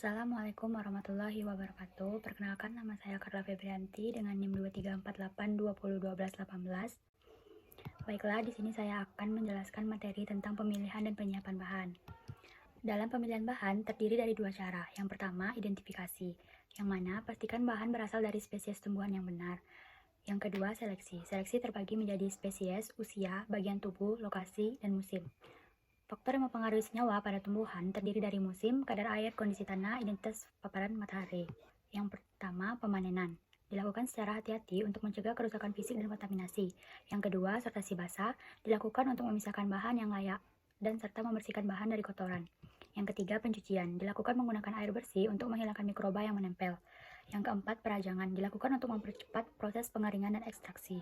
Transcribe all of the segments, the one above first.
Assalamualaikum warahmatullahi wabarakatuh. Perkenalkan, nama saya Carla Febrianti dengan NIM 2348201218. Baiklah, di sini saya akan menjelaskan materi tentang pemilihan dan penyiapan bahan. Dalam pemilihan bahan terdiri dari dua cara. Yang pertama, identifikasi, yang mana pastikan bahan berasal dari spesies tumbuhan yang benar. Yang kedua, seleksi. Seleksi terbagi menjadi spesies, usia, bagian tubuh, lokasi, dan musim. Faktor yang mempengaruhi senyawa pada tumbuhan terdiri dari musim, kadar air, kondisi tanah, identitas paparan matahari. Yang pertama, pemanenan. Dilakukan secara hati-hati untuk mencegah kerusakan fisik dan kontaminasi. Yang kedua, sortasi basah. Dilakukan untuk memisahkan bahan yang layak dan serta membersihkan bahan dari kotoran. Yang ketiga, pencucian. Dilakukan menggunakan air bersih untuk menghilangkan mikroba yang menempel. Yang keempat, perajangan. Dilakukan untuk mempercepat proses pengeringan dan ekstraksi.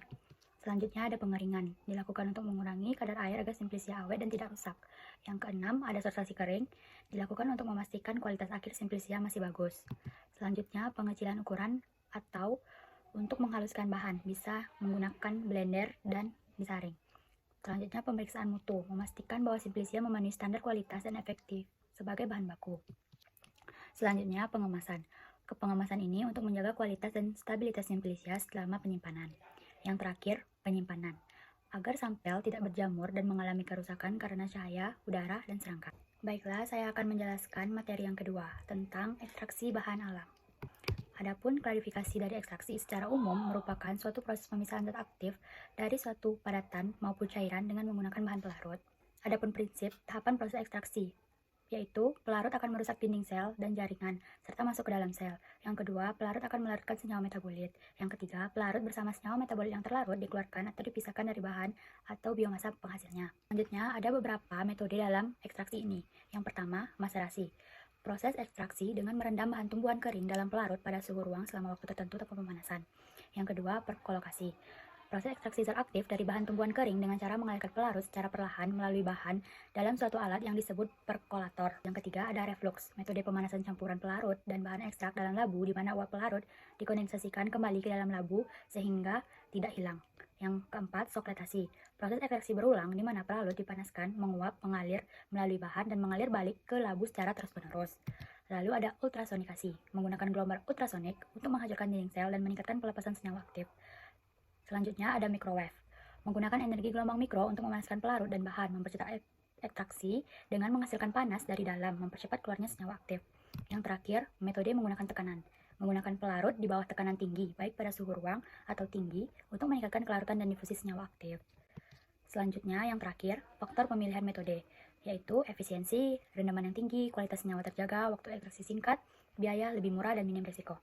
Selanjutnya ada pengeringan, dilakukan untuk mengurangi kadar air agar simplisia awet dan tidak rusak. Yang keenam ada sortasi kering, dilakukan untuk memastikan kualitas akhir simplisia masih bagus. Selanjutnya pengecilan ukuran atau untuk menghaluskan bahan, bisa menggunakan blender dan disaring. Selanjutnya pemeriksaan mutu, memastikan bahwa simplisia memenuhi standar kualitas dan efektif sebagai bahan baku. Selanjutnya pengemasan. Pengemasan ini untuk menjaga kualitas dan stabilitas simplisia selama penyimpanan. Yang terakhir, penyimpanan, agar sampel tidak berjamur dan mengalami kerusakan karena cahaya, udara, dan serangga. Baiklah, saya akan menjelaskan materi yang kedua, tentang ekstraksi bahan alam. Adapun klarifikasi dari ekstraksi secara umum merupakan suatu proses pemisahan zat aktif dari suatu padatan maupun cairan dengan menggunakan bahan pelarut. Adapun prinsip tahapan proses ekstraksi, yaitu pelarut akan merusak dinding sel dan jaringan, serta masuk ke dalam sel. Yang kedua, pelarut akan melarutkan senyawa metabolit. Yang ketiga, pelarut bersama senyawa metabolit yang terlarut dikeluarkan atau dipisahkan dari bahan atau biomasa penghasilnya. Selanjutnya, ada beberapa metode dalam ekstraksi ini. Yang pertama, maserasi. Proses ekstraksi dengan merendam bahan tumbuhan kering dalam pelarut pada suhu ruang selama waktu tertentu tanpa pemanasan. Yang kedua, perkolokasi. Proses ekstraksi zat aktif dari bahan tumbuhan kering dengan cara mengalirkan pelarut secara perlahan melalui bahan dalam suatu alat yang disebut perkolator. Yang ketiga ada reflux, metode pemanasan campuran pelarut dan bahan ekstrak dalam labu di mana uap pelarut dikondensasikan kembali ke dalam labu sehingga tidak hilang. Yang keempat, sokletasi. Proses ekstraksi berulang di mana pelarut dipanaskan, menguap, mengalir melalui bahan dan mengalir balik ke labu secara terus-menerus. Lalu ada ultrasonikasi, menggunakan gelombang ultrasonik untuk menghancurkan dinding sel dan meningkatkan pelepasan senyawa aktif. Selanjutnya ada microwave, menggunakan energi gelombang mikro untuk memanaskan pelarut dan bahan, mempercepat ekstraksi dengan menghasilkan panas dari dalam, mempercepat keluarnya senyawa aktif. Yang terakhir, metode menggunakan tekanan, menggunakan pelarut di bawah tekanan tinggi, baik pada suhu ruang atau tinggi, untuk meningkatkan kelarutan dan difusi senyawa aktif. Selanjutnya, yang terakhir, faktor pemilihan metode, yaitu efisiensi, rendaman yang tinggi, kualitas senyawa terjaga, waktu ekstraksi singkat, biaya lebih murah, dan minim risiko.